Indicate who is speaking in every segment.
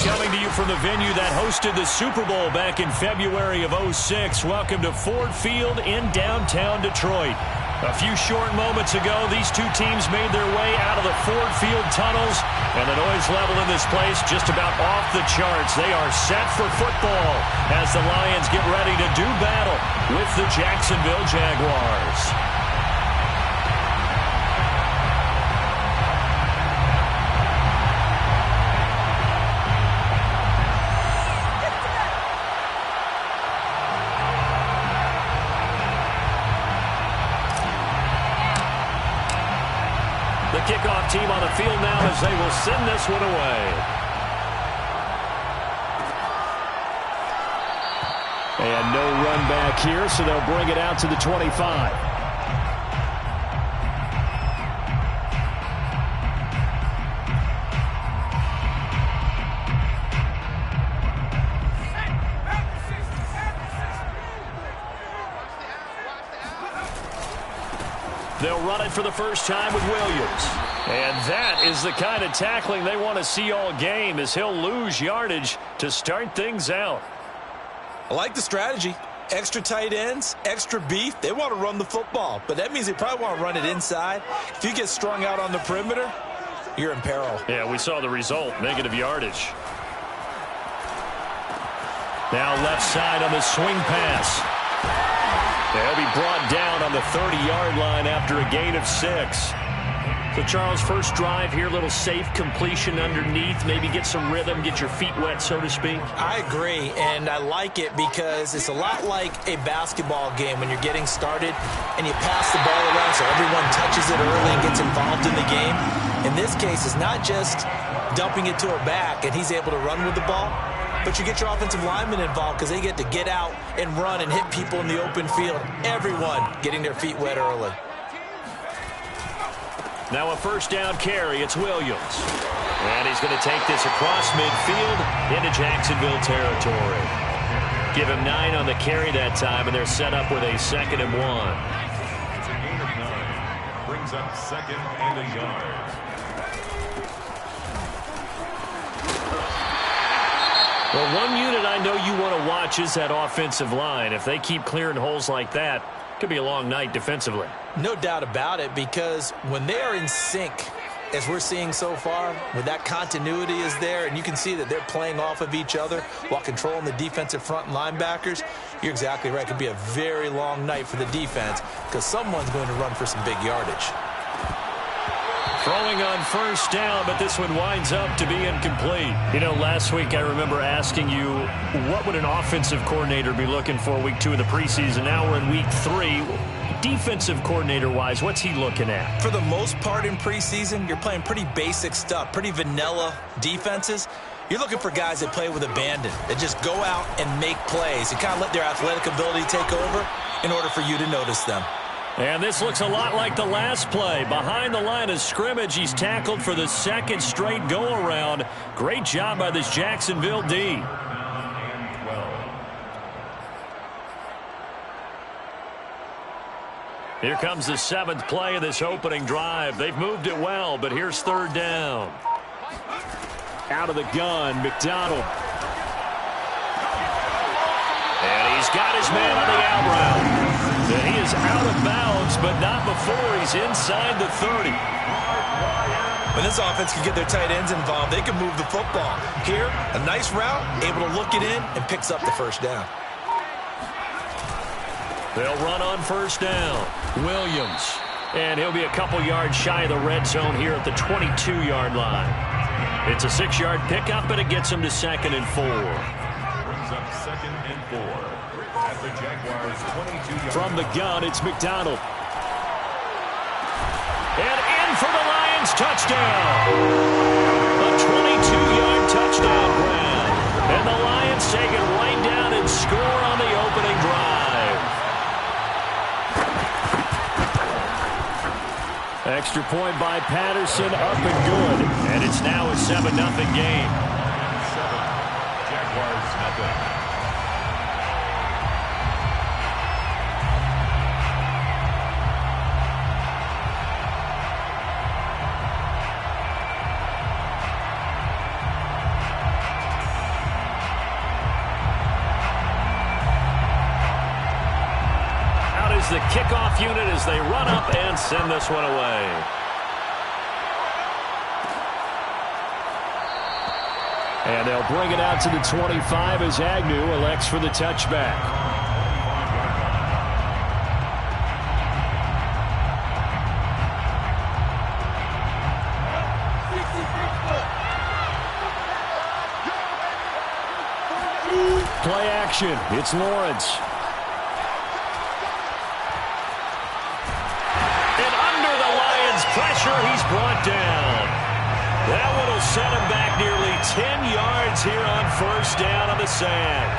Speaker 1: coming to you from the venue that hosted the Super Bowl back in February of '06. Welcome to Ford Field in downtown Detroit. A few short moments ago, these two teams made their way out of the Ford Field tunnels, and the noise level in this place just about off the charts. They are set for football as the Lions get ready to do battle with the Jacksonville Jaguars. The kickoff team on the field now as they will send this one away. And no run back here, so they'll bring it out to the 25. They'll run it for the first time with Williams. And that is the kind of tackling they want to see all game, as he'll lose yardage to start things out.
Speaker 2: I like the strategy. Extra tight ends, extra beef. They want to run the football, but that means they probably want to run it inside. If you get strung out on the perimeter, you're in peril.
Speaker 1: Yeah, we saw the result, negative yardage. Now left side on the swing pass. They'll be brought down on the 30-yard line after a gain of 6. So, Charles, first drive here, little safe completion underneath, maybe get some rhythm, get your feet wet, so to speak.
Speaker 2: I agree, and I like it because it's a lot like a basketball game when you're getting started and you pass the ball around so everyone touches it early and gets involved in the game. In this case, it's not just dumping it to a back and he's able to run with the ball, but you get your offensive linemen involved because they get to get out and run and hit people in the open field. Everyone getting their feet wet early.
Speaker 1: Now a first down carry. It's Williams. And he's going to take this across midfield into Jacksonville territory. Give him 9 on the carry that time, and they're set up with a 2nd and 1.
Speaker 3: It's a gain of 9. Brings up 2nd and a yard.
Speaker 1: Well, one unit I know you want to watch is that offensive line. If they keep clearing holes like that, it could be a long night defensively.
Speaker 2: No doubt about it, because when they are in sync, as we're seeing so far, when that continuity is there and you can see that they're playing off of each other while controlling the defensive front and linebackers, you're exactly right. It could be a very long night for the defense because someone's going to run for some big yardage.
Speaker 1: Throwing on first down, but this one winds up to be incomplete. You know, last week I remember asking you, what would an offensive coordinator be looking for week 2 of the preseason? Now we're in week 3. Defensive coordinator-wise, what's he looking at?
Speaker 2: For the most part in preseason, you're playing pretty basic stuff, pretty vanilla defenses. You're looking for guys that play with abandon, that just go out and make plays and kind of let their athletic ability take over in order for you to notice them.
Speaker 1: And this looks a lot like the last play. Behind the line of scrimmage, he's tackled for the 2nd straight go-around. Great job by this Jacksonville D. Here comes the 7th play of this opening drive. They've moved it well, but here's 3rd down. Out of the gun, McDonald. And he's got his man on the out route. And he is out of bounds, but not before he's inside the 30.
Speaker 2: When this offense can get their tight ends involved, they can move the football. Here, a nice route, able to look it in, and picks up the first down.
Speaker 1: They'll run on first down. Williams. And he'll be a couple yards shy of the red zone here at the 22-yard line. It's a 6-yard pickup, but it gets him to 2nd and 4.
Speaker 3: Brings up 2nd and 4. At the Jaguars' 22-yard.
Speaker 1: From the gun, it's McDonald. And in for the Lions touchdown. A 22-yard touchdown grab. And the Lions take it right down and score on the opening drive. Extra point by Patterson, up and good. And it's now a 7-0 game.
Speaker 3: 7. Jaguars 0.
Speaker 1: is the kickoff unit as they run up and send this one away. And they'll bring it out to the 25 as Agnew elects for the touchback. Play action. It's Lawrence. And under the Lions' pressure, he's brought down. That one will set him back nearly 10 yards here on first down on the sack.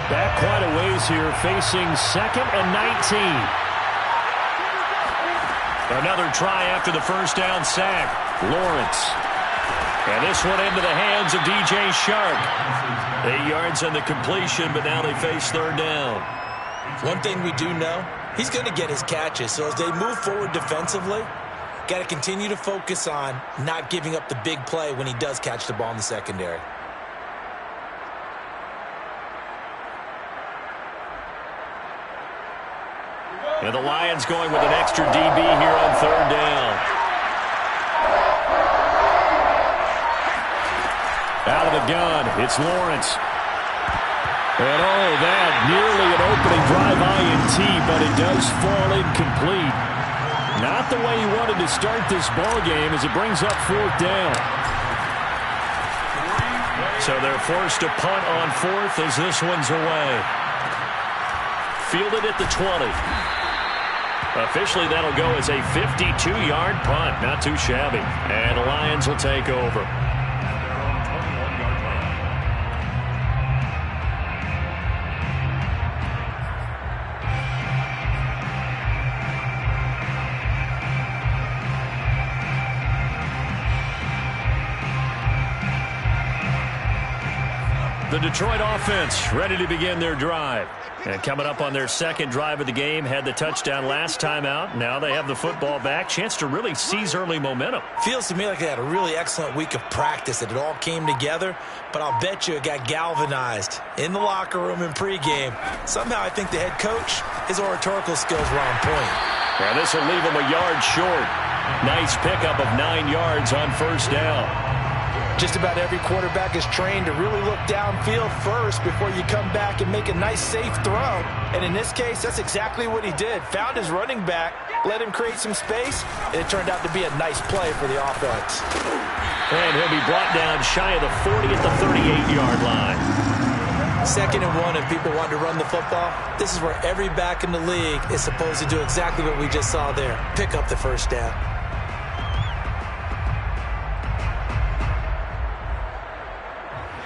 Speaker 1: Back quite a ways here, facing 2nd and 19. Another try after the first down sack. Lawrence. And this one into the hands of DJ Shark. 8 yards on the completion, but now they face third down.
Speaker 2: One thing we do know, he's going to get his catches. So as they move forward defensively, got to continue to focus on not giving up the big play when he does catch the ball in the secondary.
Speaker 1: And the Lions going with an extra DB here on third down. Out of the gun, it's Lawrence. And oh, that nearly an opening drive INT, but it does fall incomplete. Not the way he wanted to start this ball game as it brings up fourth down. So they're forced to punt on fourth as this one's away. Fielded at the 20. Officially, that'll go as a 52-yard punt. Not too shabby. And the Lions will take over. The Detroit offense ready to begin their drive. And coming up on their second drive of the game, had the touchdown last time out. Now they have the football back. Chance to really seize early momentum.
Speaker 2: Feels to me like they had a really excellent week of practice, that it all came together. But I'll bet you it got galvanized in the locker room in pregame. Somehow I think the head coach, his oratorical skills were on point.
Speaker 1: Yeah, this will leave him a yard short. Nice pickup of 9 yards on first down.
Speaker 2: Just about every quarterback is trained to really look downfield first before you come back and make a nice, safe throw. And in this case, that's exactly what he did. Found his running back, let him create some space, and it turned out to be a nice play for the offense.
Speaker 1: And he'll be brought down shy of the 40 at the 38-yard line.
Speaker 2: 2nd and 1, if people want to run the football, this is where every back in the league is supposed to do exactly what we just saw there. Pick up the first down.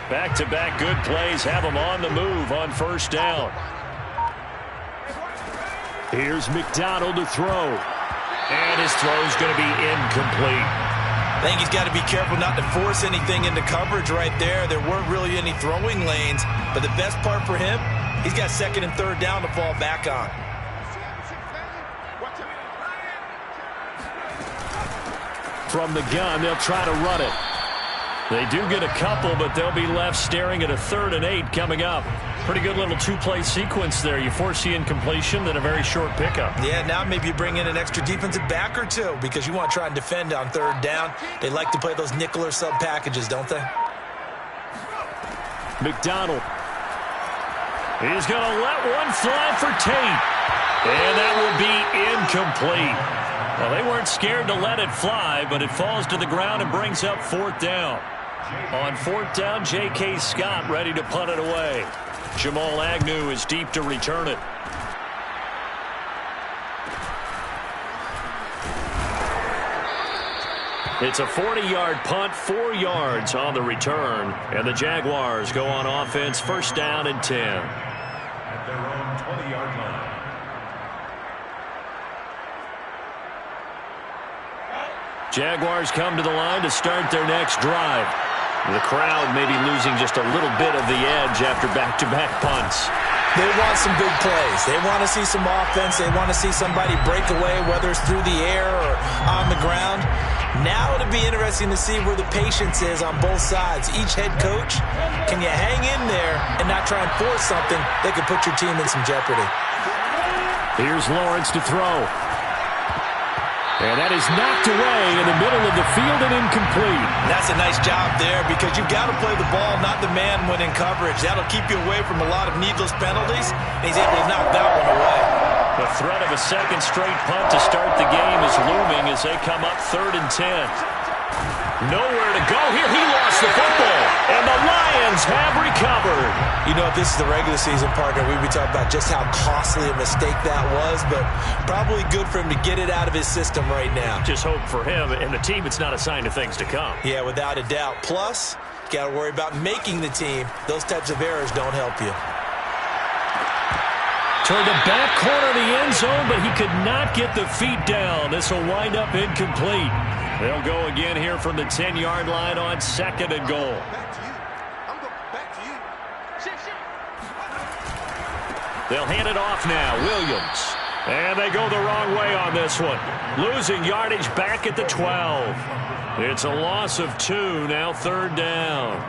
Speaker 1: Back-to-back good plays have them on the move on first down. Here's McDonald to throw. And his throw's going to be incomplete.
Speaker 2: I think he's got to be careful not to force anything into coverage right there. There weren't really any throwing lanes. But the best part for him, he's got 2nd and 3rd down to fall back on.
Speaker 1: From the gun, they'll try to run it. They do get a couple, but they'll be left staring at a 3rd and 8 coming up. Pretty good little two-play sequence there. You force the incompletion, then a very short pickup.
Speaker 2: Yeah, now maybe you bring in an extra defensive back or two because you want to try and defend on 3rd down. They like to play those nickel or sub packages, don't they?
Speaker 1: McDonald. He's going to let one fly for Tate. And that will be incomplete. Well, they weren't scared to let it fly, but it falls to the ground and brings up 4th down. On 4th down, J.K. Scott ready to punt it away. Jamal Agnew is deep to return it. It's a 40-yard punt, 4 yards on the return. And the Jaguars go on offense, first down and 10.
Speaker 3: At their own 20-yard line.
Speaker 1: Jaguars come to the line to start their next drive. The crowd may be losing just a little bit of the edge after back-to-back punts.
Speaker 2: They want some big plays. They want to see some offense. They want to see somebody break away, whether it's through the air or on the ground. Now it'll be interesting to see where the patience is on both sides. Each head coach, can you hang in there and not try and force something that could put your team in some jeopardy?
Speaker 1: Here's Lawrence to throw. And that is knocked away in the middle of the field and incomplete.
Speaker 2: That's a nice job there because you've got to play the ball, not the man when in coverage. That'll keep you away from a lot of needless penalties, and he's able to knock that one away.
Speaker 1: The threat of a second straight punt to start the game is looming as they come up 3rd and 10. Nowhere to go here. He lost the football, and the Lions have recovered.
Speaker 2: You know, if this is the regular season, partner, we'd be talking about just how costly a mistake that was, but probably good for him to get it out of his system right now.
Speaker 1: Just hope for him and the team it's not a sign of things to come.
Speaker 2: Yeah, without a doubt. Plus, you got to worry about making the team. Those types of errors don't help you.
Speaker 1: Toward the back corner of the end zone, but he could not get the feet down. This will wind up incomplete. They'll go again here from the 10-yard line on 2nd and goal. They'll hand it off now. Williams. And they go the wrong way on this one. Losing yardage back at the 12. It's a loss of 2, now 3rd down.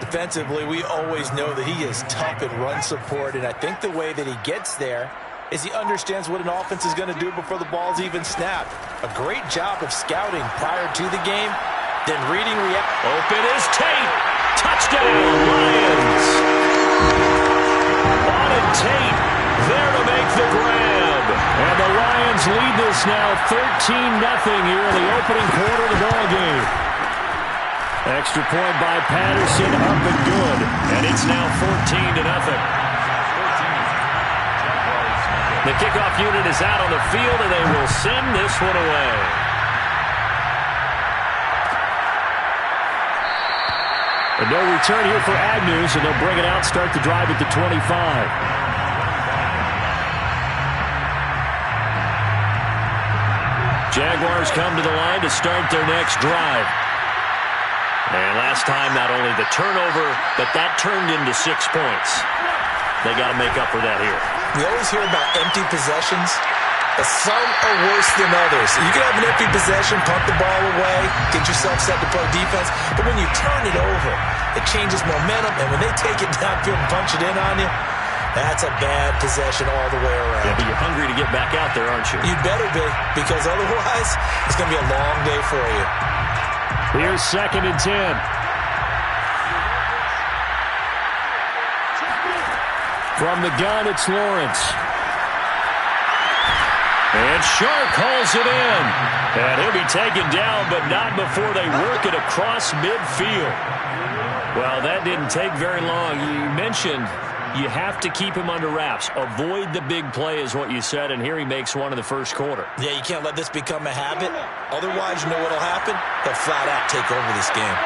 Speaker 2: Defensively, we always know that he is tough in run support, and I think the way that he gets there is he understands what an offense is going to do before the ball's even snapped. A great job of scouting prior to the game, then reading
Speaker 1: Open is Tate. Touchdown, Lions. Auden Tate there to make the grab. And the Lions lead this now 13-0 here in the opening quarter of the ball game. Extra point by Patterson, up and good. And it's now 14-0. The kickoff unit is out on the field, and they will send this one away. And no return here for Agnew, so they'll bring it out, start the drive at the 25. Jaguars come to the line to start their next drive. And last time, not only the turnover, but that turned into 6 points. They got to make up for that here.
Speaker 2: We always hear about empty possessions, but some are worse than others. You can have an empty possession, punt the ball away, get yourself set to play defense, but when you turn it over, it changes momentum, and when they take it downfield and punch it in on you, that's a bad possession all the way around.
Speaker 1: Yeah, but you're hungry to get back out there, aren't you?
Speaker 2: You'd better be, because otherwise, it's going to be a long day for you.
Speaker 1: Here's 2nd and 10. From the gun, it's Lawrence. And Sharp calls it in. And he'll be taken down, but not before they work it across midfield. Well, that didn't take very long. You mentioned you have to keep him under wraps. Avoid the big play is what you said, and here he makes one in the first quarter.
Speaker 2: Yeah, you can't let this become a habit. Otherwise, you know what will happen? They'll flat out take over this game.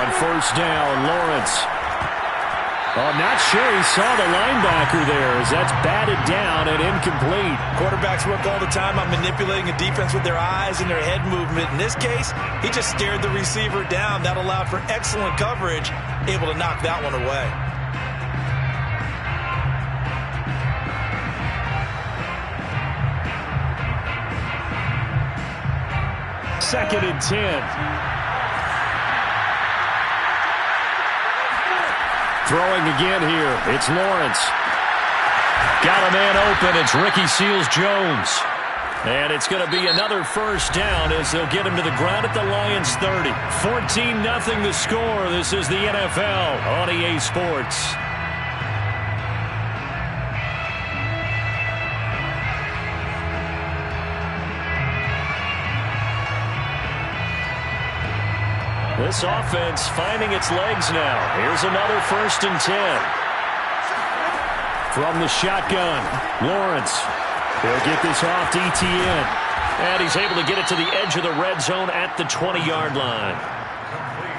Speaker 1: On 1st down, Lawrence. Oh, not sure he saw the linebacker there as that's batted down and incomplete.
Speaker 2: Quarterbacks work all the time on manipulating a defense with their eyes and their head movement. In this case, he just stared the receiver down. That allowed for excellent coverage, able to knock that one away.
Speaker 1: Second and 10. Throwing again here. It's Lawrence. Got a man open. It's Ricky Seals-Jones. And it's going to be another 1st down as they'll get him to the ground at the Lions 30. 14-0 the score. This is the NFL on EA Sports. This offense finding its legs now. Here's another 1st and 10. From the shotgun, Lawrence. He'll get this off to Etienne. And he's able to get it to the edge of the red zone at the 20-yard line.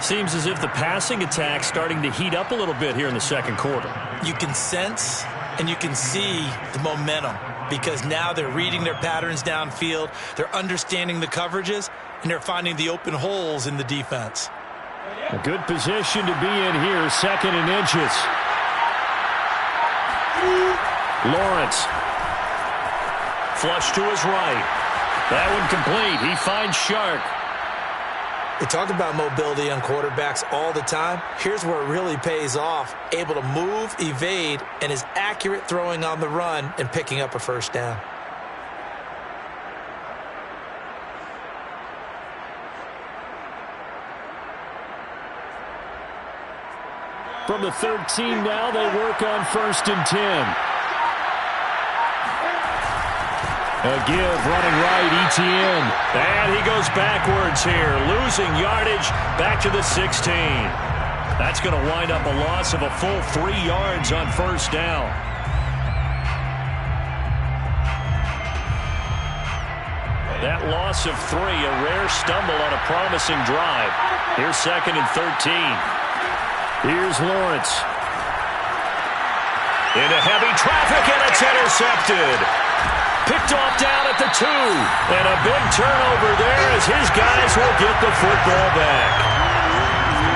Speaker 1: Seems as if the passing attack's starting to heat up a little bit here in the second quarter.
Speaker 2: You can sense and you can see the momentum because now they're reading their patterns downfield, they're understanding the coverages, and they're finding the open holes in the defense.
Speaker 1: A good position to be in here, 2nd and inches. Lawrence. Flush to his right. That one complete. He finds Shark.
Speaker 2: We talk about mobility on quarterbacks all the time. Here's where it really pays off. Able to move, evade, and is accurate throwing on the run and picking up a first down.
Speaker 1: From the 13 now, they work on 1st and 10. A give, running right, Etienne. And he goes backwards here, losing yardage back to the 16. That's going to wind up a loss of a full 3 yards on 1st down. That loss of 3, a rare stumble on a promising drive. Here's 2nd and 13. Here's Lawrence. Into heavy traffic, and it's intercepted. Picked off down at the 2. And a big turnover there as his guys will get the football back.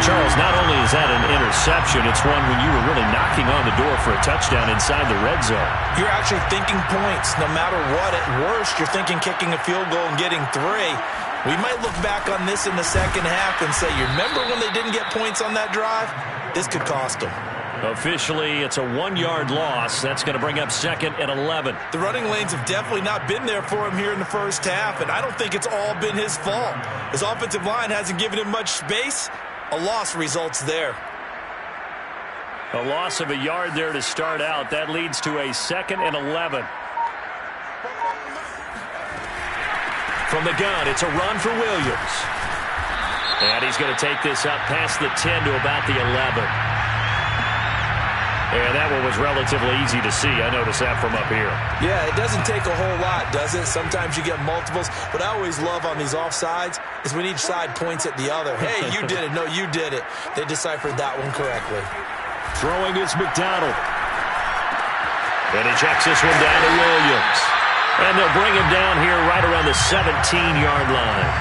Speaker 1: Charles, not only is that an interception, it's one when you were really knocking on the door for a touchdown inside the red zone.
Speaker 2: You're actually thinking points. No matter what, at worst, you're thinking kicking a field goal and getting 3. We might look back on this in the second half and say, you remember when they didn't get points on that drive? This could cost them.
Speaker 1: Officially, it's a 1-yard loss. That's going to bring up 2nd and 11.
Speaker 2: The running lanes have definitely not been there for him here in the first half, and I don't think it's all been his fault. His offensive line hasn't given him much space. A loss results there.
Speaker 1: A loss of a yard there to start out. That leads to a 2nd and 11. From the gun, it's a run for Williams. And he's going to take this up past the 10 to about the 11. And that one was relatively easy to see. I noticed that from up here.
Speaker 2: Yeah, it doesn't take a whole lot, does it? Sometimes you get multiples. What I always love on these offsides is when each side points at the other. Hey, you did it. No, you did it. They deciphered that one correctly.
Speaker 1: Throwing is McDonald. And he checks this one down to Williams. And they'll bring him down here right around the 17-yard line.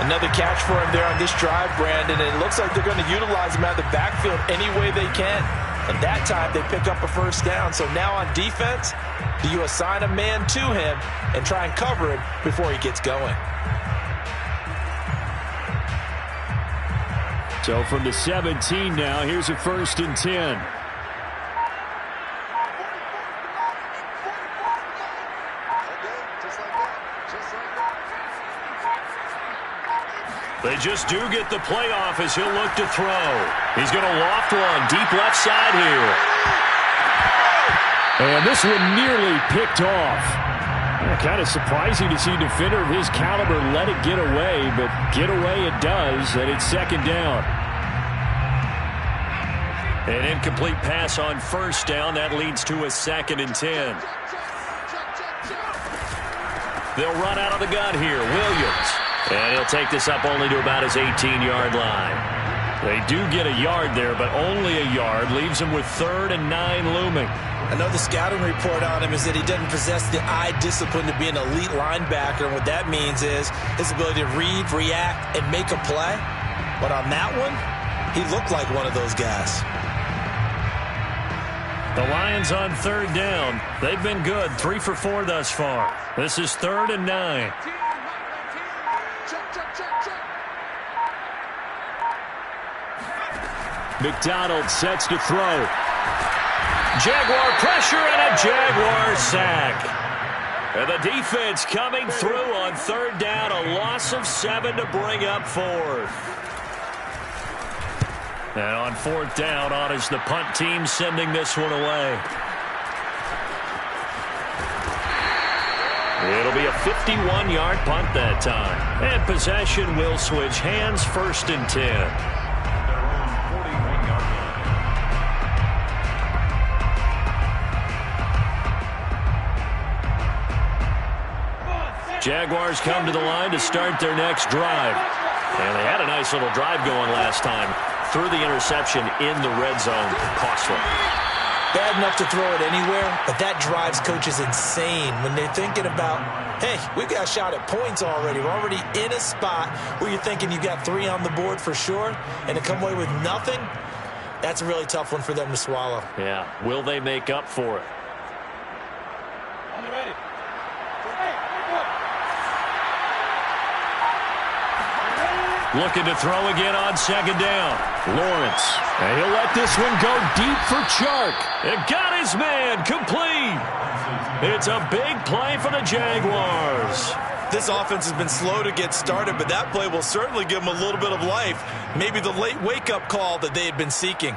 Speaker 2: Another catch for him there on this drive, Brandon. And it looks like they're going to utilize him out of the backfield any way they can. And that time they pick up a first down. So now on defense, do you assign a man to him and try and cover him before he gets going?
Speaker 1: So from the 17 now, here's a 1st and 10. They just do get the playoff as he'll look to throw. He's going to loft one deep left side here. And this one nearly picked off. Kind of surprising to see a defender of his caliber let it get away, but get away it does, and it's 2nd down. An incomplete pass on 1st down. That leads to a 2nd and 10. They'll run out of the gun here. Williams. And he'll take this up only to about his 18-yard line. They do get a yard there, but only a yard. Leaves him with 3rd and 9 looming.
Speaker 2: I know the scouting report on him is that he doesn't possess the eye discipline to be an elite linebacker. And what that means is his ability to read, react, and make a play. But on that one, he looked like one of those guys.
Speaker 1: The Lions on 3rd down. They've been good. 3 for 4 thus far. This is 3rd and 9. McDonald sets to throw. Jaguar pressure and a Jaguar sack. And the defense coming through on 3rd down. A loss of 7 to bring up 4th. And on 4th down, on is the punt team sending this one away. It'll be a 51-yard punt that time. And possession will switch hands, 1st and 10. Jaguars come to the line to start their next drive. And they had a nice little drive going last time. Threw the interception in the red zone. Costly.
Speaker 2: Bad enough to throw it anywhere, but that drives coaches insane when they're thinking about, hey, we've got a shot at points already. We're already in a spot where you're thinking you got 3 on the board for sure, and to come away with nothing, that's a really tough one for them to swallow.
Speaker 1: Yeah. Will they make up for it? Looking to throw again on second down. Lawrence. And he'll let this one go deep for Chark. It got his man complete. It's a big play for the Jaguars.
Speaker 2: This offense has been slow to get started, but that play will certainly give them a little bit of life. Maybe the late wake-up call that they had been seeking.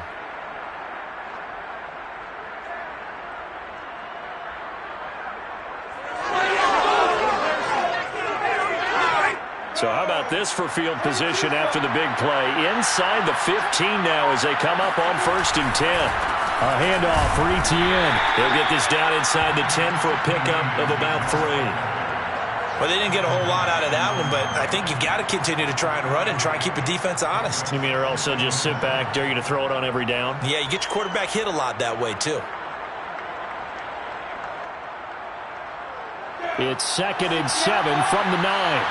Speaker 1: So how about this for field position after the big play? Inside the 15 now as they come up on 1st and 10. A handoff for Etienne. He'll get this down inside the 10 for a pickup of about 3.
Speaker 2: Well, they didn't get a whole lot out of that one, but I think you've got to continue to try and run and try and keep the defense honest.
Speaker 1: You mean or also just sit back, dare you to throw it on every down?
Speaker 2: Yeah, you get your quarterback hit a lot that way, too.
Speaker 1: It's 2nd and 7 from the 9.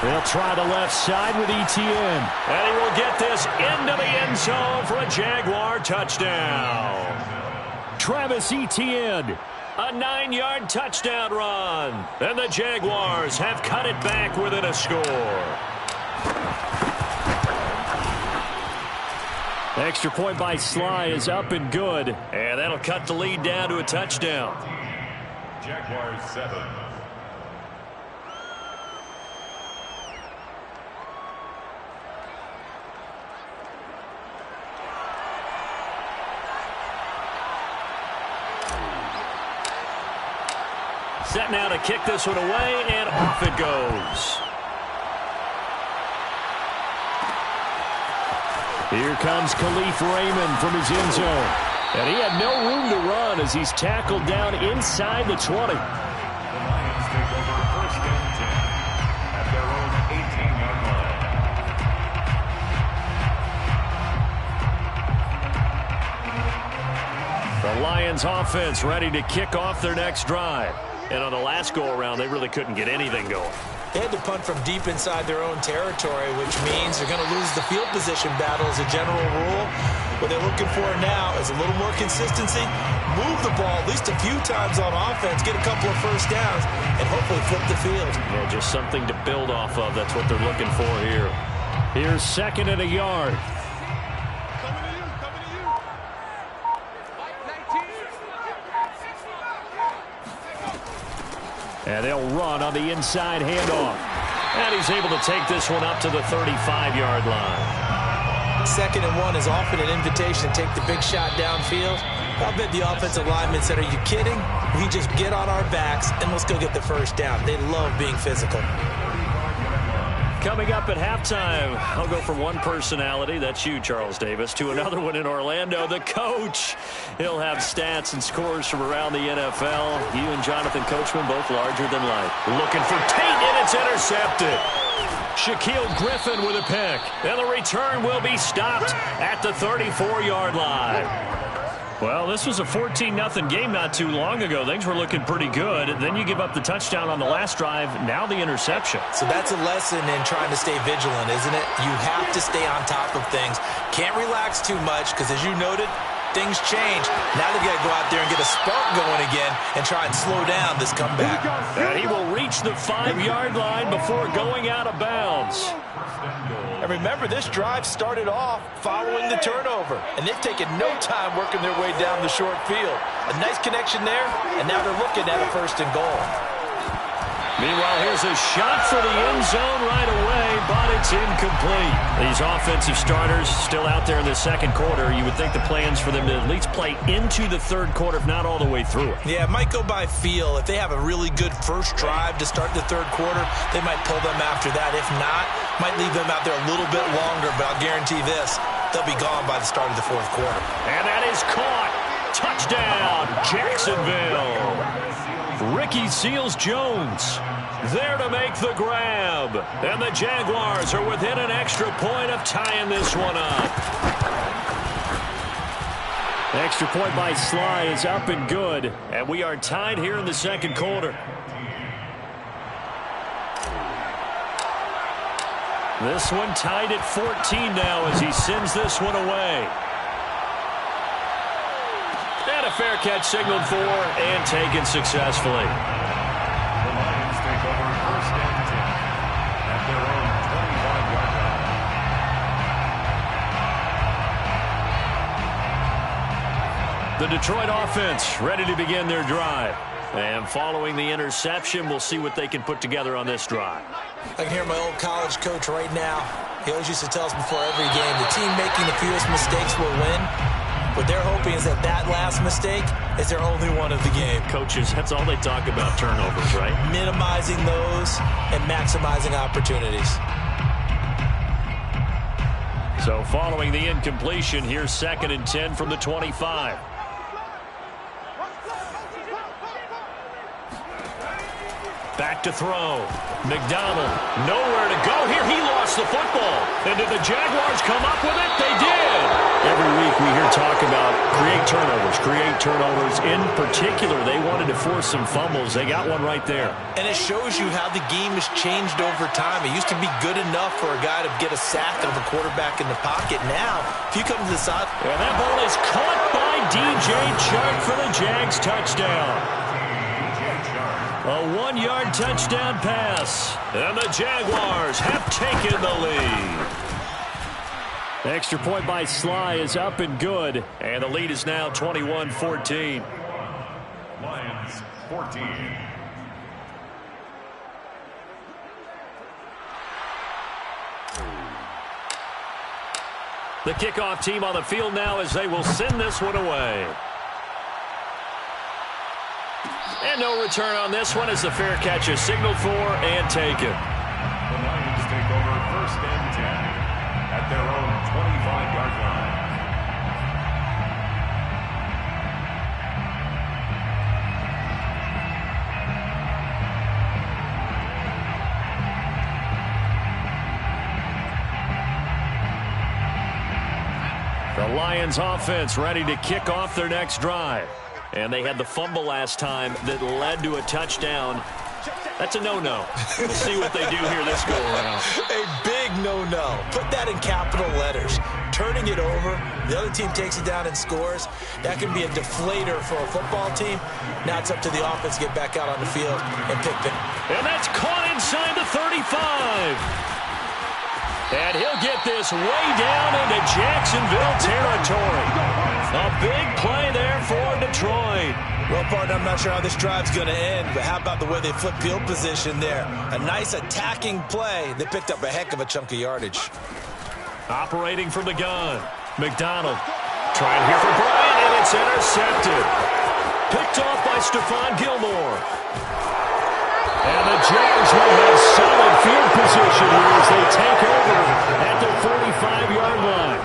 Speaker 1: They'll try the left side with Etienne. And he will get this into the end zone for a Jaguar touchdown. Travis Etienne, a 9-yard touchdown run. And the Jaguars have cut it back within a score. Extra point by Sly is up and good. And that'll cut the lead down to a touchdown.
Speaker 3: Jaguars 7.
Speaker 1: Set now to kick this one away, and off it goes. Here comes Khalif Raymond from his end zone. And he had no room to run as he's tackled down inside the 20.
Speaker 3: The Lions take over 1st and 10 at their own 18-yard line.
Speaker 1: The Lions offense ready to kick off their next drive. And on the last go-around, they really couldn't get anything going.
Speaker 2: They had to punt from deep inside their own territory, which means they're going to lose the field position battle as a general rule. What they're looking for now is a little more consistency, move the ball at least a few times on offense, get a couple of first downs, and hopefully flip the field.
Speaker 1: Yeah, just something to build off of. That's what they're looking for here. Here's 2nd and a yard. And they'll run on the inside handoff. And he's able to take this one up to the 35-yard line.
Speaker 2: 2nd and 1 is often an invitation to take the big shot downfield. I bet the offensive linemen said, are you kidding? We just get on our backs and let's go get the first down. They love being physical.
Speaker 1: Coming up at halftime, I'll go from one personality, that's you, Charles Davis, to another one in Orlando, the coach. He'll have stats and scores from around the NFL. You and Jonathan Coachman, both larger than life. Looking for Tate, and it's intercepted. Shaquille Griffin with a pick. And the return will be stopped at the 34-yard line. Well, this was a 14-0 game not too long ago. Things were looking pretty good. Then you give up the touchdown on the last drive. Now the interception.
Speaker 2: So that's a lesson in trying to stay vigilant, isn't it? You have to stay on top of things. Can't relax too much because, as you noted, things change. Now they've got to go out there and get a spark going again and try and slow down this comeback.
Speaker 1: And he will reach the 5-yard line before going out of bounds.
Speaker 2: And remember, this drive started off following the turnover, and they've taken no time working their way down the short field. A nice connection there, and now they're looking at a 1st and goal.
Speaker 1: Meanwhile, here's a shot for the end zone right away, but it's incomplete. These offensive starters still out there in the 2nd quarter. You would think the plans for them to at least play into the 3rd quarter, if not all the way through it.
Speaker 2: Yeah, it might go by feel. If they have a really good first drive to start the 3rd quarter, they might pull them after that. If not, might leave them out there a little bit longer, but I'll guarantee this, they'll be gone by the start of the 4th quarter.
Speaker 1: And that is caught. Touchdown, Jacksonville. Ricky Seals-Jones there to make the grab. And the Jaguars are within an extra point of tying this one up. The extra point by Sly is up and good. And we are tied here in the 2nd quarter. This one tied at 14 now as he sends this one away. And a fair catch signaled for and taken successfully.
Speaker 3: The Lions take over 1st their own 25-yard line.
Speaker 1: The Detroit offense ready to begin their drive. And following the interception, we'll see what they can put together on this drive.
Speaker 2: I can hear my old college coach right now. He always used to tell us before every game, the team making the fewest mistakes will win. What they're hoping is that last mistake is their only one of the game.
Speaker 1: Coaches, that's all they talk about, turnovers, right?
Speaker 2: Minimizing those and maximizing opportunities.
Speaker 1: So following the incompletion, here's 2nd and 10 from the 25. Back to throw. McDonald, nowhere to go here. He lost the football. And did the Jaguars come up with it? They did. Every week we hear talk about create turnovers. In particular, they wanted to force some fumbles. They got one right there.
Speaker 2: And it shows you how the game has changed over time. It used to be good enough for a guy to get a sack of a quarterback in the pocket. Now, if you come to the side.
Speaker 1: And that ball is caught by DJ Chark for the Jags touchdown. A 1-yard touchdown pass. And the Jaguars have taken the lead. Extra point by Sly is up and good. And the lead is now 21-14.
Speaker 3: Lions 14.
Speaker 1: The kickoff team on the field now as they will send this one away. And no return on this one as the fair catch is signaled for and taken.
Speaker 3: The Lions take over 1st and 10 at their own 25-yard line.
Speaker 1: The Lions offense ready to kick off their next drive. And they had the fumble last time that led to a touchdown. That's a no-no. We'll see what they do here this go-around.
Speaker 2: A big no-no. Put that in capital letters. Turning it over, the other team takes it down and scores. That can be a deflator for a football team. Now it's up to the offense to get back out on the field and pick them.
Speaker 1: And that's caught inside the 35. And he'll get this way down into Jacksonville territory. A big play there for Detroit.
Speaker 2: Well, partner, I'm not sure how this drive's going to end, but how about the way they flip field position there? A nice attacking play. They picked up a heck of a chunk of yardage.
Speaker 1: Operating from the gun. McDonald trying here for Bryant, and it's intercepted. Picked off by Stephon Gilmore. And the Jags will have solid field position here as they take over at the 45-yard line.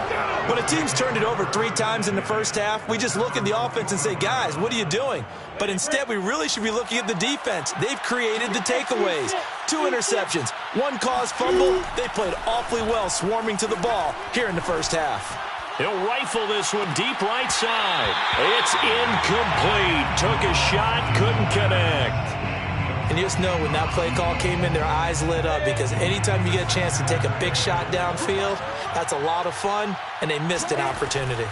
Speaker 2: When a team's turned it over 3 times in the first half, we just look at the offense and say, guys, what are you doing? But instead, we really should be looking at the defense. They've created the takeaways. 2 interceptions, 1 caused fumble. They played awfully well swarming to the ball here in the first half.
Speaker 1: He'll rifle this one deep right side. It's incomplete. Took a shot, couldn't connect.
Speaker 2: And you just know when that play call came in, their eyes lit up because anytime you get a chance to take a big shot downfield, that's a lot of fun, and they missed an opportunity.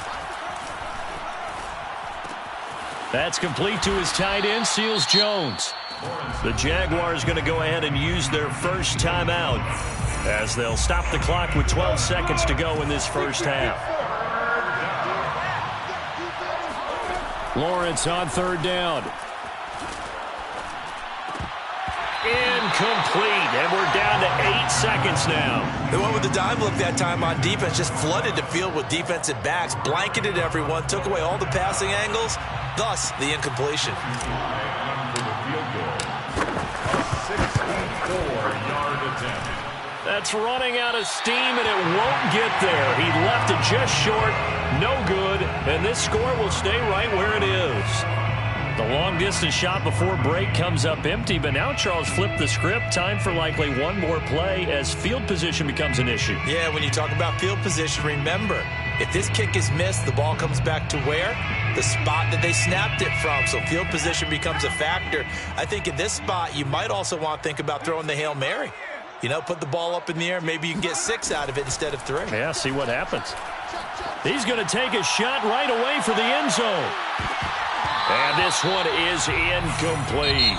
Speaker 1: That's complete to his tight end, Seals Jones. The Jaguars going to go ahead and use their first timeout as they'll stop the clock with 12 seconds to go in this first half. Lawrence on 3rd down. Incomplete, and we're down to 8 seconds now.
Speaker 2: They went with the dime look that time on defense, just flooded the field with defensive backs, blanketed everyone, took away all the passing angles, thus the incompletion.
Speaker 3: For the field goal, a 64-yard attempt.
Speaker 1: That's running out of steam, and it won't get there. He left it just short, no good, and this score will stay right where it is. The long-distance shot before break comes up empty, but now Charles flipped the script. Time for likely one more play as field position becomes an issue.
Speaker 2: Yeah, when you talk about field position, remember, if this kick is missed, the ball comes back to where? The spot that they snapped it from. So field position becomes a factor. I think in this spot, you might also want to think about throwing the Hail Mary. You know, put the ball up in the air. Maybe you can get 6 out of it instead of 3.
Speaker 1: Yeah, see what happens. He's going to take a shot right away for the end zone. And this one is incomplete.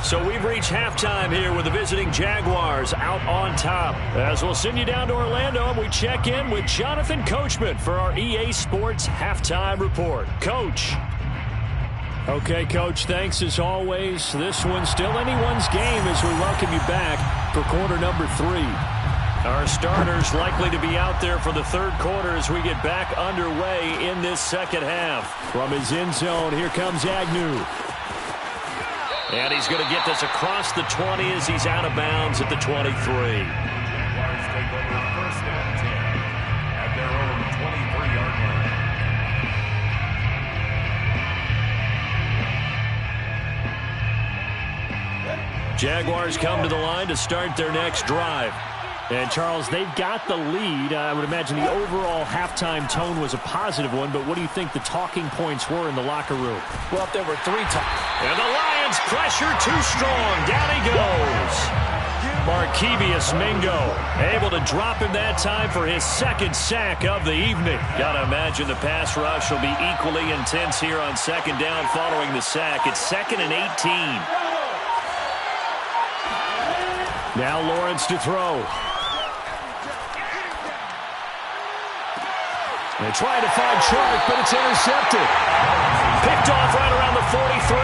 Speaker 1: So we've reached halftime here with the visiting Jaguars out on top. As we'll send you down to Orlando, and we check in with Jonathan Coachman for our EA Sports Halftime Report. Coach. Okay, Coach, thanks as always. This one's still anyone's game as we welcome you back for quarter number 3. Our starters likely to be out there for the third quarter as we get back underway in this second half. From his end zone, here comes Agnew. And he's going to get this across the 20 as he's out of bounds at the 23.
Speaker 3: Jaguars take over first and 10 at their own 23-yard line.
Speaker 1: Jaguars come to the line to start their next drive. And, Charles, they've got the lead. I would imagine the overall halftime tone was a positive one, but what do you think the talking points were in the locker room?
Speaker 2: Well, if there were 3
Speaker 1: And the Lions pressure too strong. Down he goes. Markevius Mingo able to drop him that time for his second sack of the evening. Got to imagine the pass rush will be equally intense here on second down following the sack. It's 2nd and 18. Now Lawrence to throw. They're trying to find Chark, but it's intercepted. Picked off right around the 43.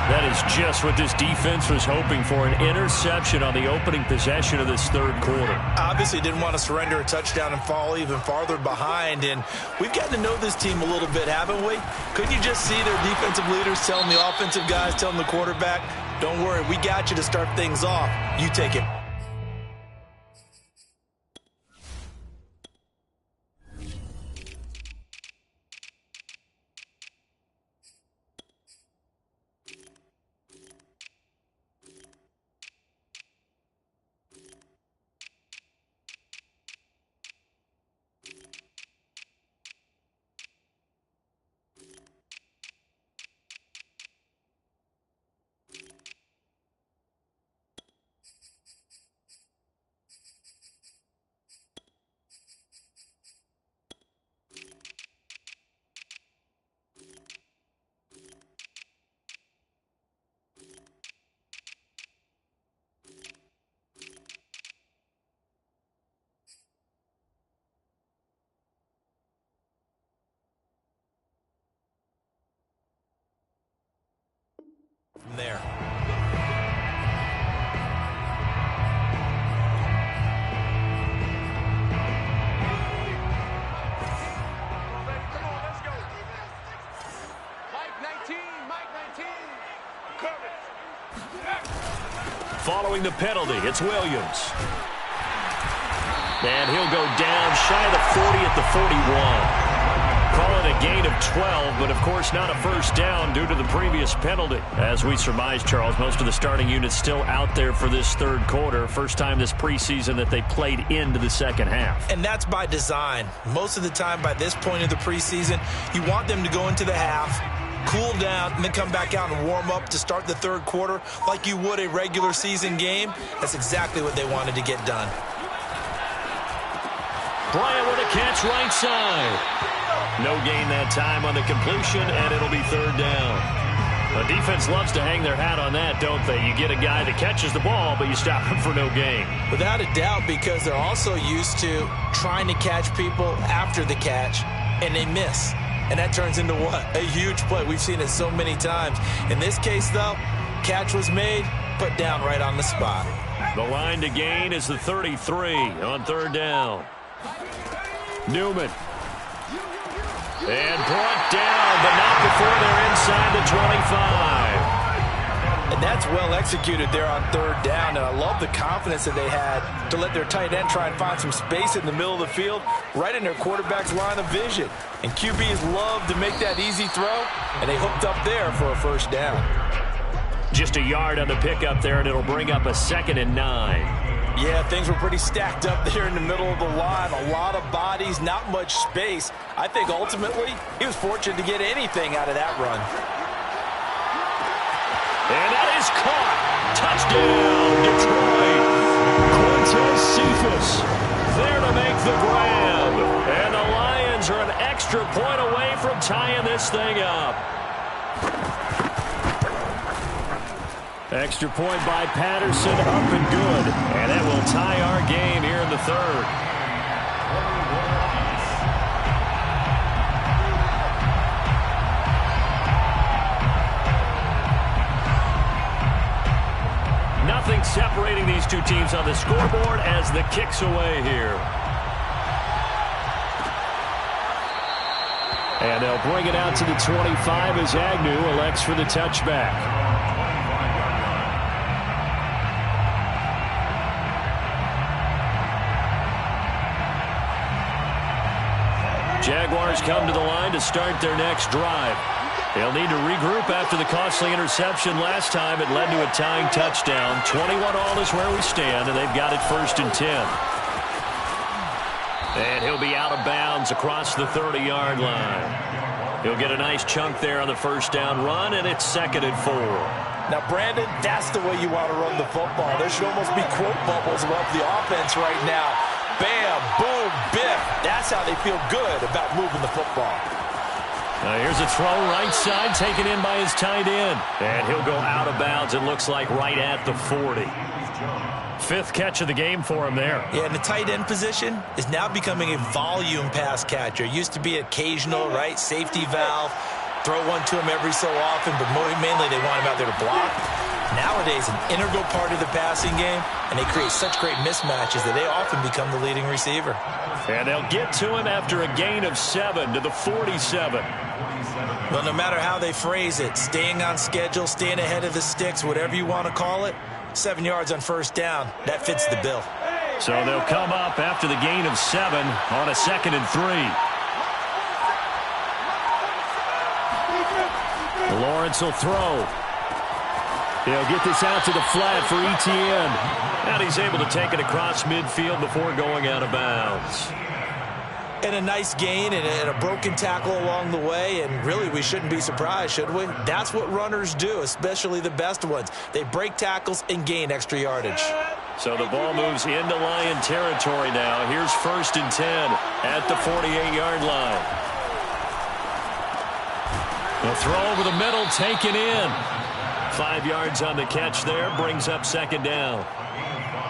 Speaker 1: That is just what this defense was hoping for, an interception on the opening possession of this third quarter.
Speaker 2: Obviously didn't want to surrender a touchdown and fall even farther behind, and we've gotten to know this team a little bit, haven't we? Couldn't you just see their defensive leaders telling the offensive guys, telling the quarterback, don't worry, we got you to start things off. You take it. From there.
Speaker 1: Following the penalty, it's Williams. And he'll go down shy of the 40 at the 41. Call it a gain of 12, but of course not a first down due to the previous penalty. As we surmise, Charles, most of the starting units still out there for this third quarter. First time this preseason that they played into the second half.
Speaker 2: And that's by design. Most of the time by this point of the preseason, you want them to go into the half, cool down, and then come back out and warm up to start the third quarter like you would a regular season game. That's exactly what they wanted to get done.
Speaker 1: Bryant with a catch right side. No gain that time on the completion, and it'll be third down. The defense loves to hang their hat on that, don't they? You get a guy that catches the ball, but you stop him for no gain.
Speaker 2: Without a doubt, because they're also used to trying to catch people after the catch, and they miss. And that turns into what? A huge play. We've seen it so many times. In this case, though, catch was made, put down right on the spot.
Speaker 1: The line to gain is the 33 on third down. Newman. And brought down, but not before they're inside the 25.
Speaker 2: And that's well executed there on third down. And I love the confidence that they had to let their tight end try and find some space in the middle of the field, right in their quarterback's line of vision. And QBs love to make that easy throw, and they hooked up there for a first down.
Speaker 1: Just a yard on the pickup there, and it'll bring up a 2nd and 9.
Speaker 2: Yeah, things were pretty stacked up there in the middle of the line. A lot of bodies, not much space. I think ultimately he was fortunate to get anything out of that run.
Speaker 1: And that is caught. Touchdown, Detroit. Quintez Cephas there to make the grab. And the Lions are an extra point away from tying this thing up. Extra point by Patterson, up and good. And that will tie our game here in the third. Nothing separating these two teams on the scoreboard as the kick's away here. And they'll bring it out to the 25 as Agnew elects for the touchback. Jaguars come to the line to start their next drive. They'll need to regroup after the costly interception last time. It led to a tying touchdown. 21-all is where we stand, and they've got it 1st and 10. And he'll be out of bounds across the 30-yard line. He'll get a nice chunk there on the first down run, and it's 2nd and 4.
Speaker 2: Now, Brandon, that's the way you want to run the football. There should almost be quote bubbles above the offense right now. Bam, boom, biff. That's how they feel good about moving the football.
Speaker 1: Here's a throw right side taken in by his tight end. And he'll go out of bounds, it looks like, right at the 40. 5th catch of the game for him there.
Speaker 2: Yeah, and the tight end position is now becoming a volume pass catcher. It used to be occasional, right, safety valve. Throw one to him every so often, but mainly they want him out there to block. Nowadays, an integral part of the passing game, and they create such great mismatches that they often become the leading receiver.
Speaker 1: And they'll get to him after a gain of 7 to the 47.
Speaker 2: Well, no matter how they phrase it, staying on schedule, staying ahead of the sticks, whatever you want to call it, 7 yards on first down, that fits the bill.
Speaker 1: So they'll come up after the gain of 7 on a 2nd and 3. Lawrence will throw. He'll get this out to the flat for Etienne. And he's able to take it across midfield before going out of bounds.
Speaker 2: And a nice gain and a broken tackle along the way, and really we shouldn't be surprised, should we? That's what runners do, especially the best ones. They break tackles and gain extra yardage.
Speaker 1: So the ball moves into Lion territory now. Here's 1st and 10 at the 48-yard line. The throw over the middle, taken in. 5 yards on the catch there, brings up 2nd down.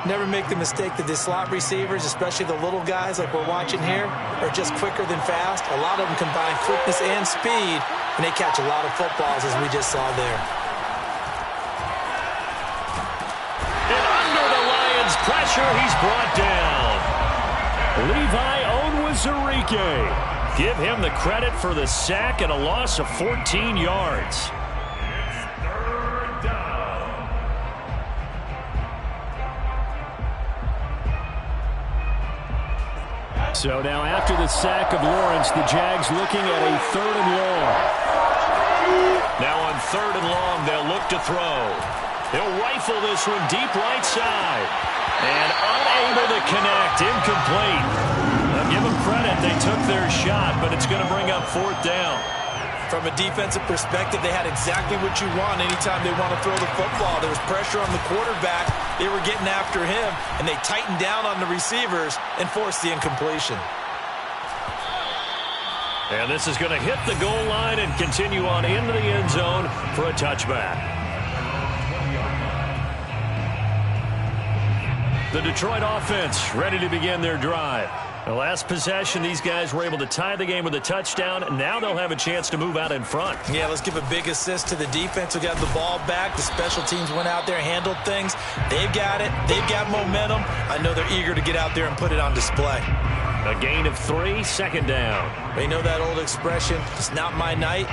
Speaker 2: Never make the mistake that the slot receivers, especially the little guys like we're watching here, are just quicker than fast. A lot of them combine quickness and speed, and they catch a lot of footballs, as we just saw there.
Speaker 1: And under the Lions' pressure, he's brought down. Levi Onwuzurike. Give him the credit for the sack and a loss of 14 yards. So now after the sack of Lawrence, the Jags looking at a 3rd and long. Now on 3rd and long, they'll look to throw. They'll rifle this one deep right side. And unable to connect, incomplete. Now give them credit, they took their shot, but it's going to bring up 4th down.
Speaker 2: From a defensive perspective, they had exactly what you want anytime they want to throw the football. There was pressure on the quarterback. They were getting after him, and they tightened down on the receivers and forced the incompletion.
Speaker 1: And this is going to hit the goal line and continue on into the end zone for a touchback. The Detroit offense ready to begin their drive. The last possession, these guys were able to tie the game with a touchdown, and now they'll have a chance to move out in front.
Speaker 2: Yeah, let's give a big assist to the defense who got the ball back. The special teams went out there, handled things. They've got it. They've got momentum. I know they're eager to get out there and put it on display.
Speaker 1: A gain of 3, 2nd down.
Speaker 2: You know that old expression, it's not my night.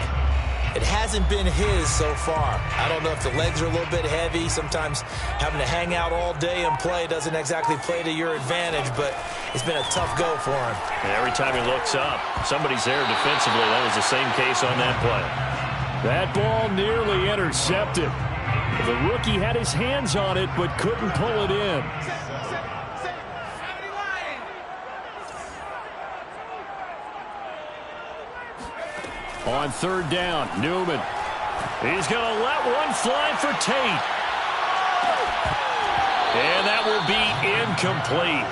Speaker 2: It hasn't been his so far. I don't know if the legs are a little bit heavy. Sometimes having to hang out all day and play doesn't exactly play to your advantage, but it's been a tough go for him.
Speaker 1: And every time he looks up, somebody's there defensively. That was the same case on that play. That ball nearly intercepted. The rookie had his hands on it, but couldn't pull it in. On 3rd down, Newman. He's going to let one fly for Tate. And that will be incomplete.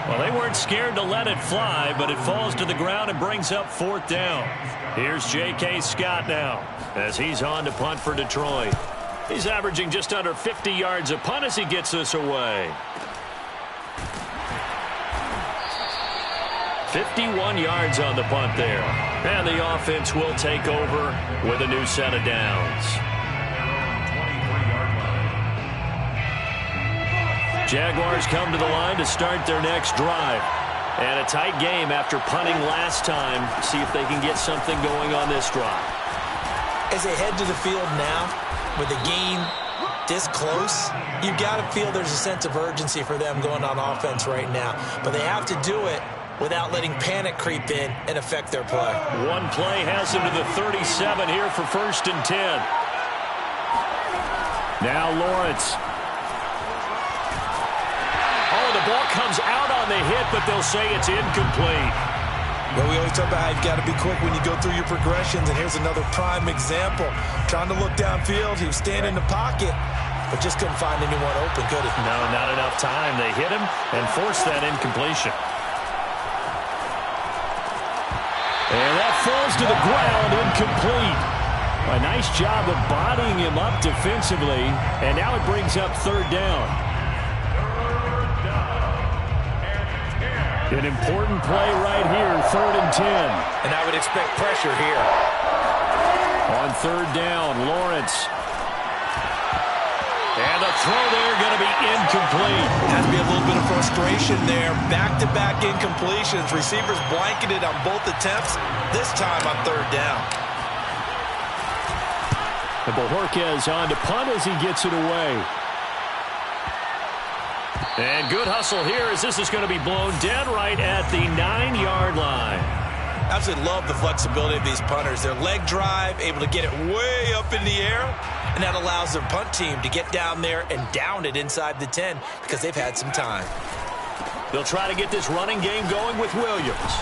Speaker 1: Well, they weren't scared to let it fly, but it falls to the ground and brings up 4th down. Here's J.K. Scott now as he's on to punt for Detroit. He's averaging just under 50 yards a punt as he gets this away. 51 yards on the punt there. And the offense will take over with a new set of downs. Jaguars come to the line to start their next drive. And a tight game after punting last time. See if they can get something going on this drive.
Speaker 2: As they head to the field now, with the game this close, you've got to feel there's a sense of urgency for them going on offense right now. But they have to do it without letting panic creep in and affect their play.
Speaker 1: One play has him to the 37 here for 1st and 10. Now Lawrence. Oh, the ball comes out on the hit, but they'll say it's incomplete.
Speaker 2: Well, we always talk about how you've got to be quick when you go through your progressions, and here's another prime example. Trying to look downfield, he was standing in the pocket, but just couldn't find anyone open, could he?
Speaker 1: No, not enough time. They hit him and forced that incompletion. And that falls to the ground, incomplete. A nice job of bodying him up defensively, and now it brings up 3rd down. An important play right here, 3rd and 10.
Speaker 2: And I would expect pressure here.
Speaker 1: On 3rd down, Lawrence. And the throw there going to be incomplete.
Speaker 2: Has to be a little bit of frustration there. Back-to-back incompletions. Receivers blanketed on both attempts. This time on 3rd down.
Speaker 1: And Bojorquez on to punt as he gets it away. And good hustle here as this is going to be blown dead right at the 9-yard line.
Speaker 2: Absolutely love the flexibility of these punters. Their leg drive, able to get it way up in the air, and that allows their punt team to get down there and down it inside the 10 because they've had some time.
Speaker 1: They'll try to get this running game going with Williams.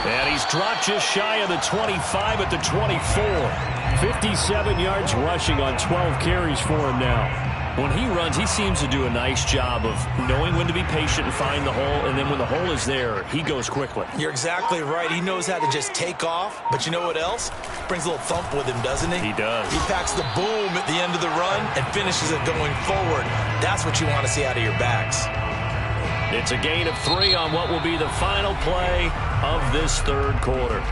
Speaker 1: And he's dropped just shy of the 25 at the 24. 57 yards rushing on 12 carries for him now. When he runs, he seems to do a nice job of knowing when to be patient and find the hole, and then when the hole is there, he goes quickly.
Speaker 2: You're exactly right. He knows how to just take off, but you know what else? Brings a little thump with him, doesn't he?
Speaker 1: He does.
Speaker 2: He packs the boom at the end of the run and finishes it going forward. That's what you want to see out of your backs.
Speaker 1: It's a gain of 3 on what will be the final play of this 3rd quarter.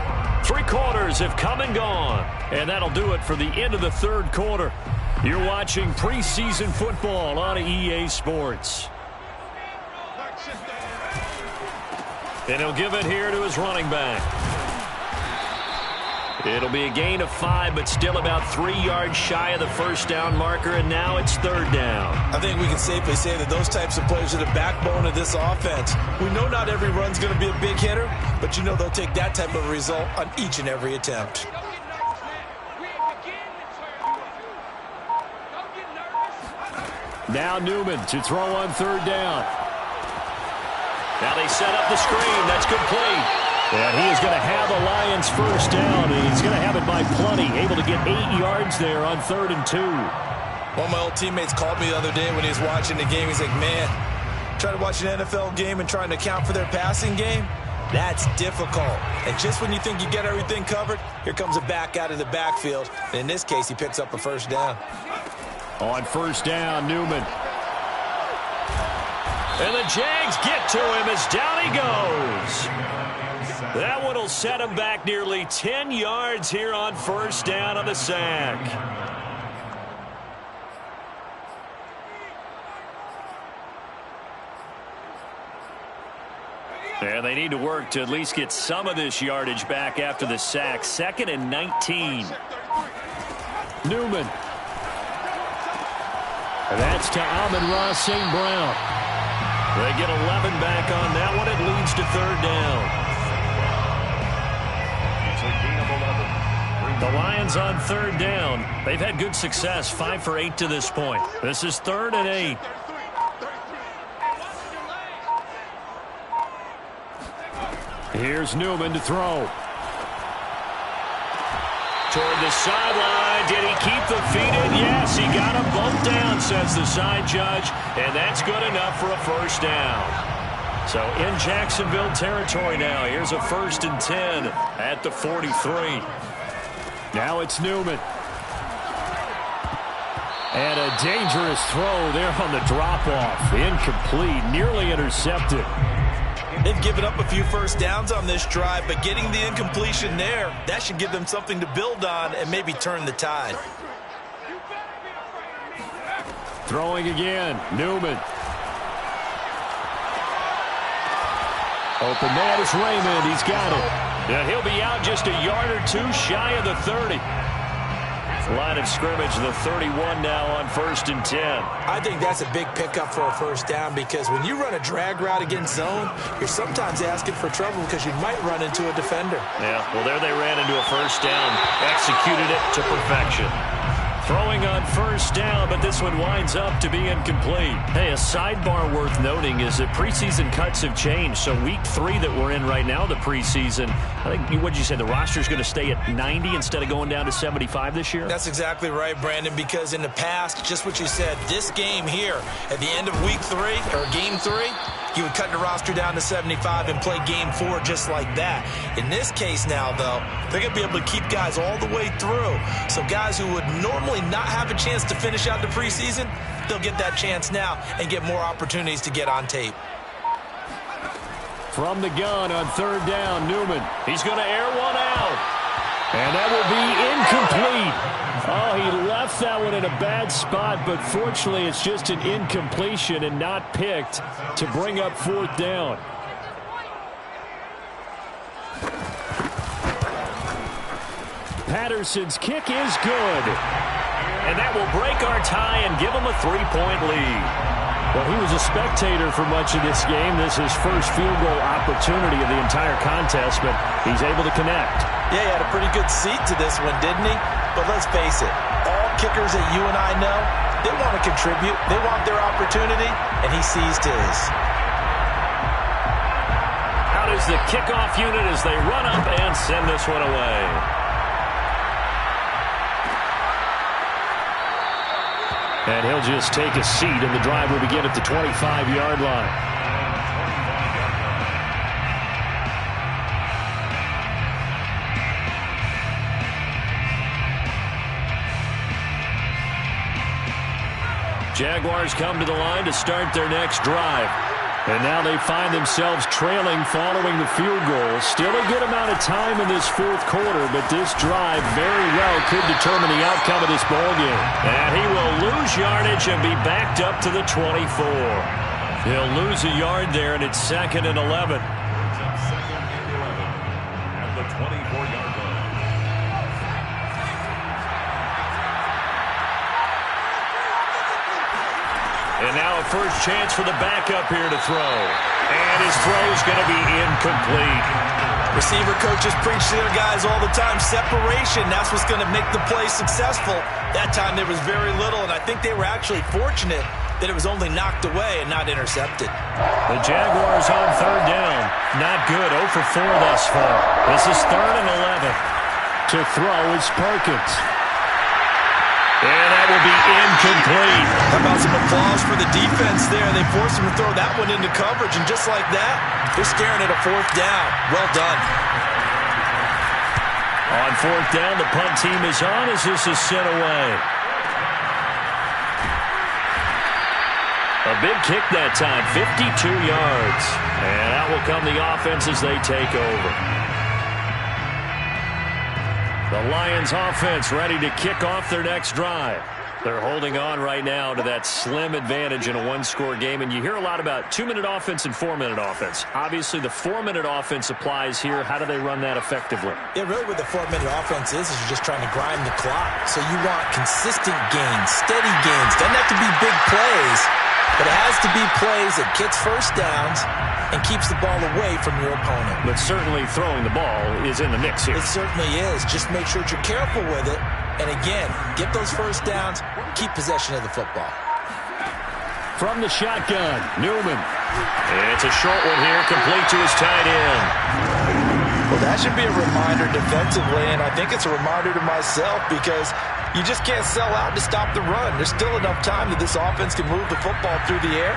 Speaker 1: 3 quarters have come and gone, and that'll do it for the end of the 3rd quarter. You're watching preseason football on EA Sports. And he'll give it here to his running back. It'll be a gain of 5, but still about 3 yards shy of the 1st down marker, and now it's 3rd down.
Speaker 2: I think we can safely say that those types of plays are the backbone of this offense. We know not every run's going to be a big hitter, but you know they'll take that type of result on each and every attempt.
Speaker 1: Now Newman to throw on 3rd down. Now they set up the screen. That's complete. And he is going to have the Lions 1st down, and he's going to have it by plenty. Able to get 8 yards there on 3rd and 2.
Speaker 2: One of my old teammates called me the other day when he was watching the game. He's like, man, trying to watch an NFL game and trying to account for their passing game, that's difficult. And just when you think you get everything covered, here comes a back out of the backfield. And in this case, he picks up a 1st down.
Speaker 1: On 1st down, Newman. And the Jags get to him as down he goes. That one will set him back nearly 10 yards here on 1st down on the sack. And they need to work to at least get some of this yardage back after the sack. 2nd and 19. Newman. And that's to Amon-Ra St. Brown. They get 11 back on that one. It leads to 3rd down. The Lions on 3rd down. They've had good success, 5 for 8 to this point. This is 3rd and 8. Here's Newman to throw. Toward the sideline. Did he keep the feet in? Yes, he got him both down, says the side judge. And that's good enough for a 1st down. So in Jacksonville territory now. Here's a 1st and 10 at the 43. Now it's Newman. And a dangerous throw there on the drop-off. Incomplete, nearly intercepted.
Speaker 2: They've given up a few first downs on this drive, but getting the incompletion there, that should give them something to build on and maybe turn the tide.
Speaker 1: Throwing again, Newman. Open man is Raymond. He's got it. Yeah, he'll be out just a yard or two shy of the 30. Line of scrimmage, the 31 now on 1st and 10.
Speaker 2: I think that's a big pickup for a first down because when you run a drag route against zone, you're sometimes asking for trouble because you might run into a defender.
Speaker 1: Yeah, well, there they ran into a first down, executed it to perfection. Throwing on 1st down, but this one winds up to be incomplete. Hey, a sidebar worth noting is that preseason cuts have changed. So week 3 that we're in right now, the preseason, I think, what did you say, the roster's going to stay at 90 instead of going down to 75 this year?
Speaker 2: That's exactly right, Brandon, because in the past, just what you said, this game here, at the end of week 3, or game 3, you would cut the roster down to 75 and play game 4 just like that. In this case now, though, they're going to be able to keep guys all the way through. So guys who would normally not have a chance to finish out the preseason, they'll get that chance now and get more opportunities to get on tape.
Speaker 1: From the gun on 3rd down, Newman. He's going to air one out. And that will be incomplete. Oh, he left that one in a bad spot, but fortunately it's just an incompletion and not picked to bring up 4th down. Patterson's kick is good. And that will break our tie and give him a 3-point lead. Well, he was a spectator for much of this game. This is his first field goal opportunity of the entire contest, but he's able to connect.
Speaker 2: Yeah, he had a pretty good seat to this one, didn't he? But let's face it, all kickers that you and I know, they want to contribute. They want their opportunity, and he seized his.
Speaker 1: Out is the kickoff unit as they run up and send this one away. And he'll just take a seat, and the drive will begin at the 25-yard line. Jaguars come to the line to start their next drive. And now they find themselves trailing following the field goal. Still a good amount of time in this 4th quarter, but this drive very well could determine the outcome of this ballgame. And he will lose yardage and be backed up to the 24. He'll lose a yard there, and it's 2nd and 11.
Speaker 3: At the 24-yard line.
Speaker 1: And now a first chance for the backup here to throw. And his throw is going to be incomplete.
Speaker 2: Receiver coaches preach to their guys all the time. Separation, that's what's going to make the play successful. That time there was very little, and I think they were actually fortunate that it was only knocked away and not intercepted.
Speaker 1: The Jaguars on 3rd down. Not good. 0 for 4 thus far. This is 3rd and 11. To throw is Perkins. And that will be incomplete.
Speaker 2: How about some applause for the defense there? They forced him to throw that one into coverage, and just like that, they're staring at a 4th down. Well done.
Speaker 1: On 4th down, the punt team is on as this is sent away. A big kick that time, 52 yards. And out will come the offense as they take over. The Lions offense ready to kick off their next drive. They're holding on right now to that slim advantage in a 1-score game. And you hear a lot about 2-minute offense and 4-minute offense. Obviously, the 4-minute offense applies here. How do they run that effectively?
Speaker 2: Yeah, really what the 4-minute offense is you're just trying to grind the clock. So you want consistent gains, steady gains. Doesn't have to be big plays, but it has to be plays that gets first downs and keeps the ball away from your opponent.
Speaker 1: But certainly throwing the ball is in the mix here.
Speaker 2: It certainly is. Just make sure that you're careful with it. And again, get those first downs, keep possession of the football.
Speaker 1: From the shotgun, Newman. It's a short one here, complete to his tight end.
Speaker 2: Well, that should be a reminder defensively, and I think it's a reminder to myself because you just can't sell out to stop the run. There's still enough time that this offense can move the football through the air,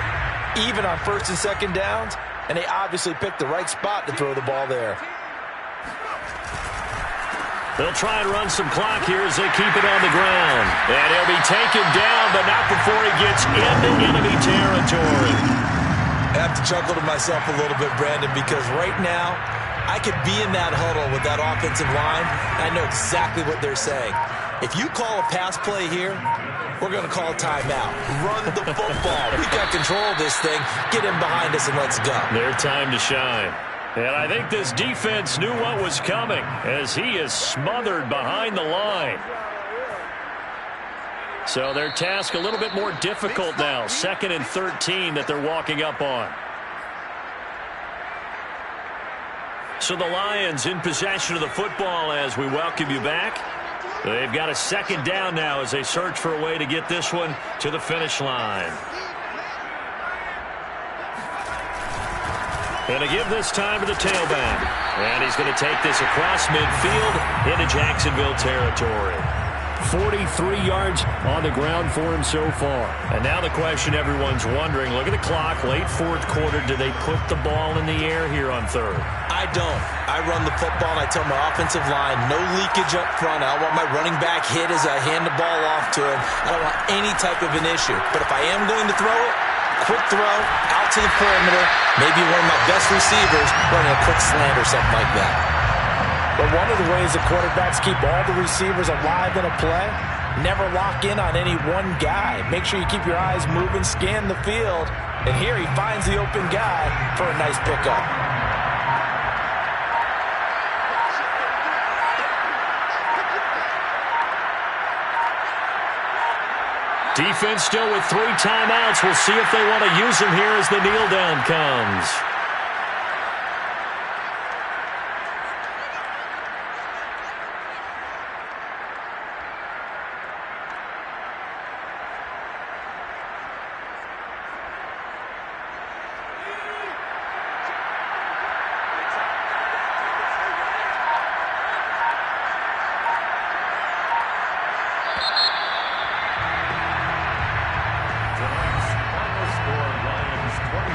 Speaker 2: even on 1st and 2nd downs, and they obviously picked the right spot to throw the ball there.
Speaker 1: They'll try and run some clock here as they keep it on the ground. And he'll be taken down, but not before he gets into enemy territory.
Speaker 2: I have to chuckle to myself a little bit, Brandon, because right now I could be in that huddle with that offensive line, and I know exactly what they're saying. If you call a pass play here, we're going to call a timeout. Run the football. We got control of this thing. Get in behind us and let's go.
Speaker 1: Their time to shine. And I think this defense knew what was coming as he is smothered behind the line. So their task a little bit more difficult now. 2nd and 13 that they're walking up on. So the Lions in possession of the football as we welcome you back. They've got a 2nd down now as they search for a way to get this one to the finish line. And to give this time to the tailback. And he's going to take this across midfield into Jacksonville territory. 43 yards on the ground for him so far. And now the question everyone's wondering, look at the clock, late 4th quarter, do they put the ball in the air here on 3rd?
Speaker 2: I don't. I run the football and I tell my offensive line, no leakage up front. I don't want my running back hit as I hand the ball off to him. I don't want any type of an issue. But if I am going to throw it, quick throw, out to the perimeter, maybe one of my best receivers running a quick slant or something like that.
Speaker 4: But one of the ways the quarterbacks keep all the receivers alive in a play, never lock in on any one guy. Make sure you keep your eyes moving, scan the field. And here he finds the open guy for a nice pickup.
Speaker 1: Defense still with 3 timeouts. We'll see if they want to use them here as the kneel down comes.